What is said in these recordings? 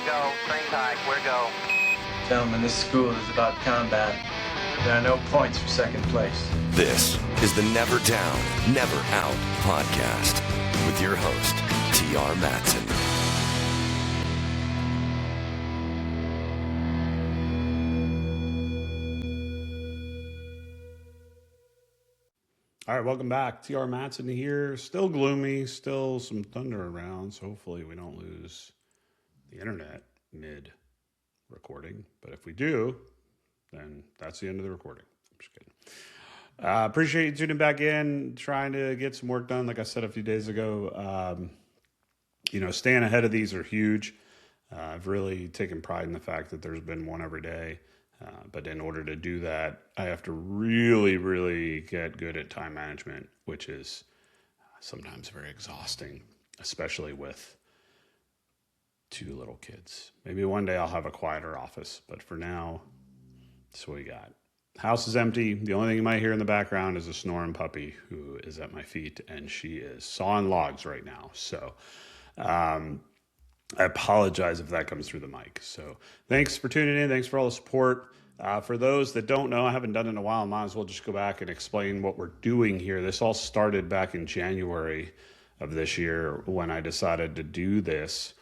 go. Train type, where go? Gentlemen, this school is about combat. There are no points for second place. This is the Never Down, Never Out podcast with your host, T.R. Matson. All right, welcome back. T.R. Matson here. Still gloomy, still some thunder around, so hopefully we don't lose the internet mid-recording. But if we do, then that's the end of the recording. I'm just kidding. Appreciate you tuning back in, trying to get some work done. Like I said a few days ago, staying ahead of these are huge. I've really taken pride in the fact that there's been one every day. But in order to do that, I have to really, really get good at time management, which is sometimes very exhausting, especially with two little kids. Maybe one day I'll have a quieter office, but for now, that's what we got. House is empty. The only thing you might hear in the background is a snoring puppy who is at my feet, and she is sawing logs right now. So I apologize if that comes through the mic. So thanks for tuning in. Thanks for all the support. For those that don't know, I haven't done it in a while. I might as well just go back and explain what we're doing here. This all started back in January of this year when I decided to do this.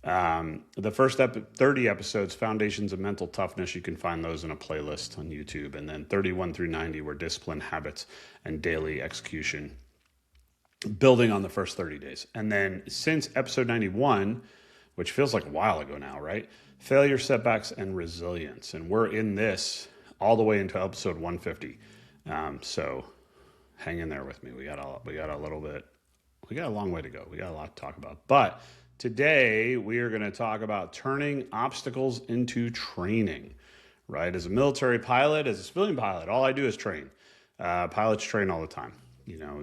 The first 30 episodes, Foundations of Mental Toughness, you can find those in a playlist on YouTube. And then 31 through 90 were Discipline, Habits, and Daily Execution, building on the first 30 days. And then since episode 91, which feels like a while ago now, right? Failure, Setbacks, and Resilience. And we're in this all the way into episode 150. So hang in there with me. We got a long way to go. We got a lot to talk about. But today we are going to talk about turning obstacles into training, right? As a military pilot, as a civilian pilot, all I do is train. Pilots train all the time.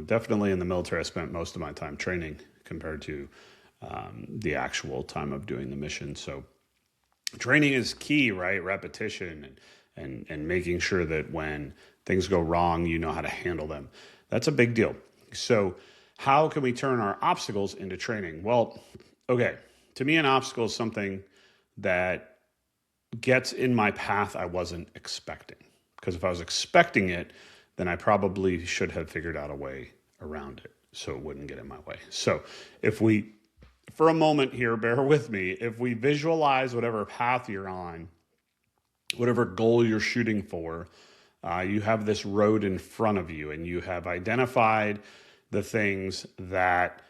Definitely in the military, I spent most of my time training compared to the actual time of doing the mission. So training is key, right? Repetition and making sure that when things go wrong, you know how to handle them. That's a big deal. So how can we turn our obstacles into training? Well, okay. To me, an obstacle is something that gets in my path I wasn't expecting. Because if I was expecting it, then I probably should have figured out a way around it so it wouldn't get in my way. So if we, for a moment here, bear with me, if we visualize whatever path you're on, whatever goal you're shooting for, you have this road in front of you and you have identified the things that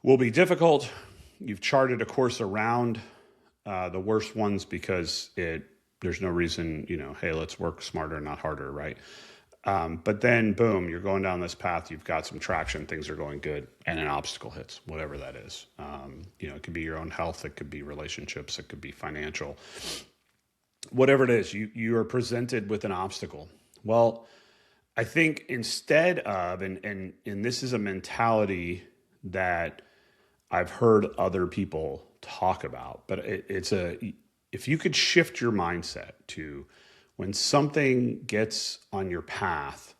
will be difficult. You've charted a course around the worst ones because there's no reason, hey, let's work smarter, not harder, right? But then, boom, you're going down this path. You've got some traction. Things are going good. And an obstacle hits, whatever that is. It could be your own health. It could be relationships. It could be financial. Whatever it is, you are presented with an obstacle. Well, I think instead of, and this is a mentality that I've heard other people talk about, but if you could shift your mindset to when something gets on your path,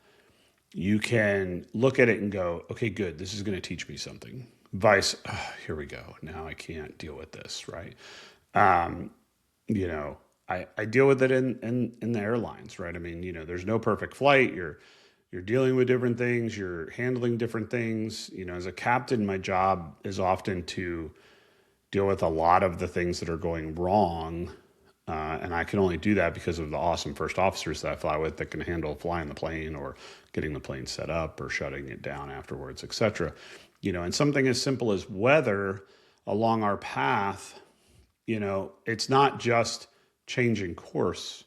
you can look at it and go, okay, good, this is going to teach me something. Here we go. Now I can't deal with this, right? I deal with it in the airlines, right? I mean, there's no perfect flight. You're dealing with different things. You're handling different things. As a captain, my job is often to deal with a lot of the things that are going wrong. And I can only do that because of the awesome first officers that I fly with that can handle flying the plane or getting the plane set up or shutting it down afterwards, etc. And something as simple as weather along our path, it's not just changing course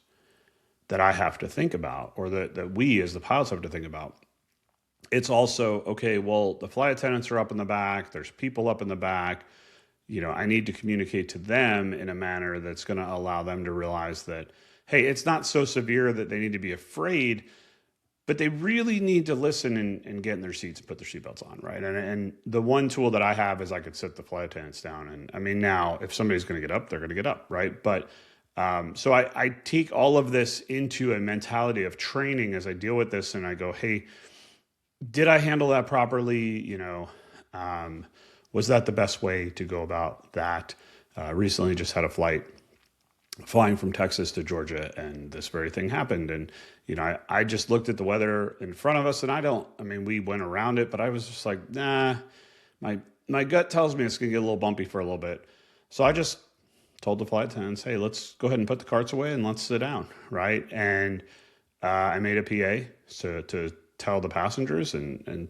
that I have to think about or that we as the pilots have to think about. It's also, okay, well, the flight attendants are up in the back. There's people up in the back. I need to communicate to them in a manner that's going to allow them to realize that, hey, it's not so severe that they need to be afraid, but they really need to listen and get in their seats and put their seatbelts on, right? And the one tool that I have is I could sit the flight attendants down. And I mean, now, if somebody's going to get up, they're going to get up, right? But so I take all of this into a mentality of training as I deal with this, and I go, hey, did I handle that properly? Was that the best way to go about that? Recently just had a flight flying from Texas to Georgia, and this very thing happened. And, I just looked at the weather in front of us, and we went around it, but I was just like, nah, my gut tells me it's going to get a little bumpy for a little bit. So I just told the flight attendants, hey, let's go ahead and put the carts away and let's sit down, right? And I made a PA to tell the passengers and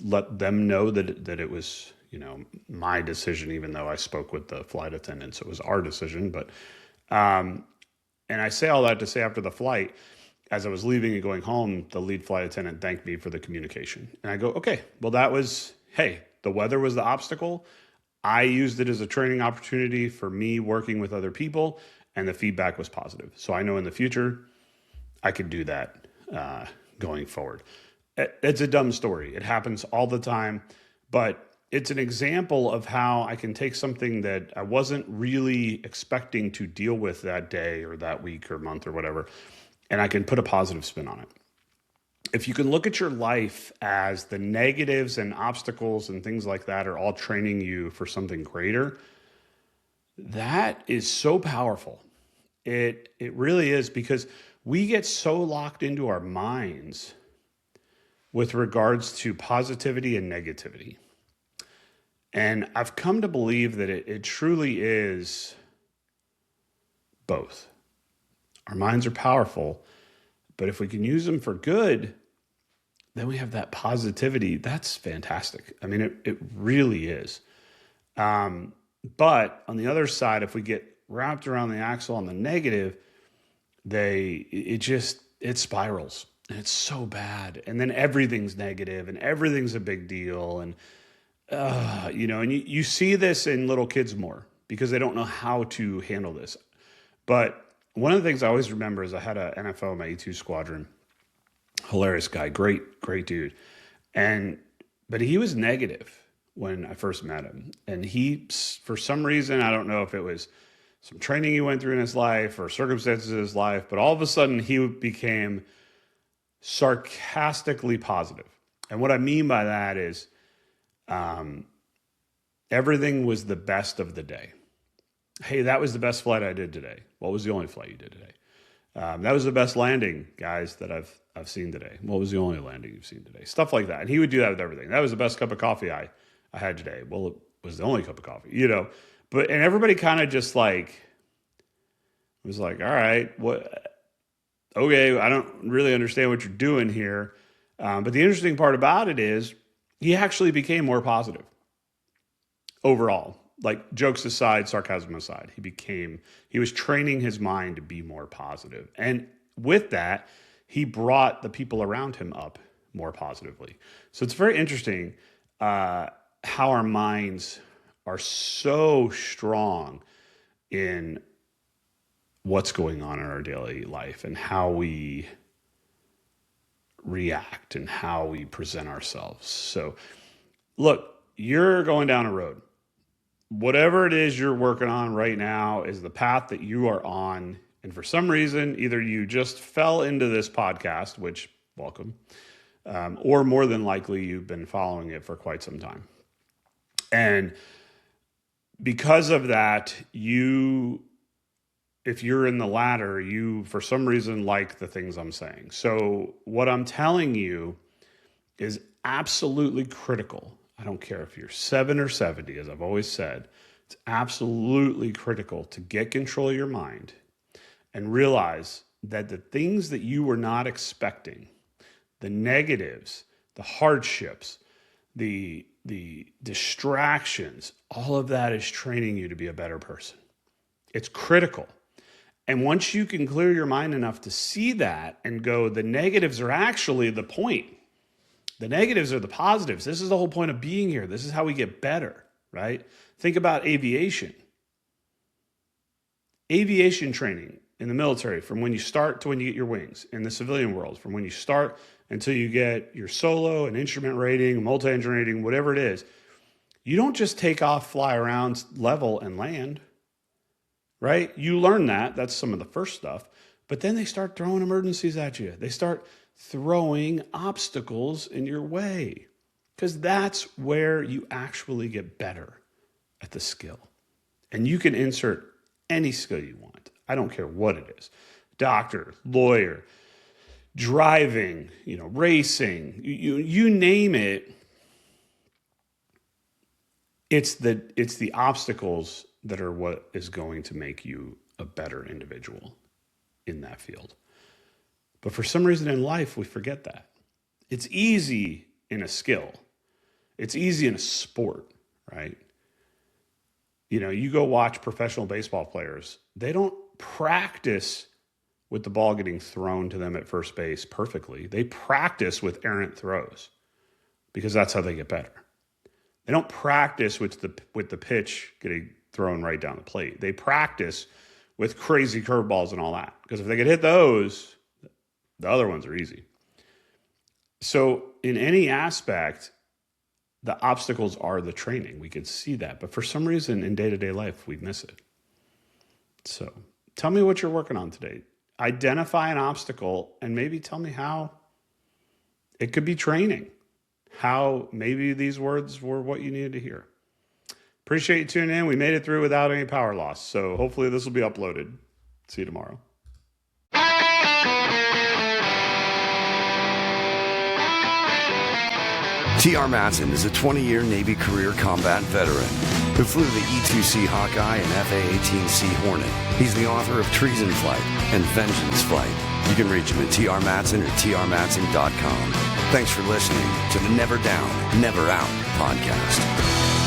let them know that it was, my decision, even though I spoke with the flight attendants. It was our decision. But, and I say all that to say after the flight, as I was leaving and going home, the lead flight attendant thanked me for the communication. And I go, okay, well, the weather was the obstacle. I used it as a training opportunity for me working with other people, and the feedback was positive. So I know in the future, I could do that going forward. It's a dumb story. It happens all the time, but it's an example of how I can take something that I wasn't really expecting to deal with that day or that week or month or whatever, and I can put a positive spin on it. If you can look at your life as the negatives and obstacles and things like that are all training you for something greater, that is so powerful. It really is, because we get so locked into our minds with regards to positivity and negativity. And I've come to believe that it truly is both. Our minds are powerful, but if we can use them for good, then we have that positivity. That's fantastic. It really is. But on the other side, if we get wrapped around the axle on the negative, it spirals, and it's so bad. And then everything's negative and everything's a big deal. And, and you see this in little kids more because they don't know how to handle this. But one of the things I always remember is I had an NFL, my E2 squadron, hilarious guy, great dude. But he was negative when I first met him. And he, for some reason, I don't know if it was some training he went through in his life or circumstances in his life, but all of a sudden he became sarcastically positive. And what I mean by that is everything was the best of the day. Hey, that was the best flight I did today. What was the only flight you did today? That was the best landing, guys, that I've seen today. What was the only landing you've seen today? Stuff like that. And he would do that with everything. That was the best cup of coffee I had today. Well, it was the only cup of coffee, and everybody kind of just was like, all right, what? Okay, I don't really understand what you're doing here. But the interesting part about it is he actually became more positive overall. Like, jokes aside, sarcasm aside, he was training his mind to be more positive. And with that, he brought the people around him up more positively. So it's very interesting how our minds are so strong in what's going on in our daily life and how we react and how we present ourselves. So look, you're going down a road. Whatever it is you're working on right now is the path that you are on. And for some reason, either you just fell into this podcast, which welcome, or more than likely you've been following it for quite some time. And because of that, if you're in the latter, you for some reason like the things I'm saying. So what I'm telling you is absolutely critical. I don't care if you're 7 or 70, as I've always said, it's absolutely critical to get control of your mind and realize that the things that you were not expecting, the negatives, the hardships, the distractions, all of that is training you to be a better person. It's critical. And once you can clear your mind enough to see that and go, the negatives are actually the point. The negatives are the positives. This is the whole point of being here. This is how we get better, right? Think about aviation. Aviation training in the military, from when you start to when you get your wings. In the civilian world, from when you start until you get your solo and instrument rating, multi-engine rating, whatever it is. You don't just take off, fly around, level, and land, right? You learn that. That's some of the first stuff. But then they start throwing emergencies at you. They start throwing obstacles in your way, because that's where you actually get better at the skill. And you can insert any skill you want. I don't care what it is. Doctor, lawyer, driving, racing, you name it. It's the obstacles that are what is going to make you a better individual in that field. But for some reason in life, we forget that. It's easy in a skill. It's easy in a sport, right? You go watch professional baseball players. They don't practice with the ball getting thrown to them at first base perfectly. They practice with errant throws because that's how they get better. They don't practice with the pitch getting thrown right down the plate. They practice with crazy curveballs and all that, because if they could hit those, the other ones are easy. So in any aspect, the obstacles are the training. We can see that. But for some reason in day-to-day life, we miss it. So tell me what you're working on today. Identify an obstacle and maybe tell me how it could be training. How maybe these words were what you needed to hear. Appreciate you tuning in. We made it through without any power loss. So hopefully this will be uploaded. See you tomorrow. T.R. Matson is a 20-year Navy career combat veteran who flew the E-2C Hawkeye and F/A-18C Hornet. He's the author of Treason Flight and Vengeance Flight. You can reach him at trmatson or trmatson.com. Thanks for listening to the Never Down, Never Out podcast.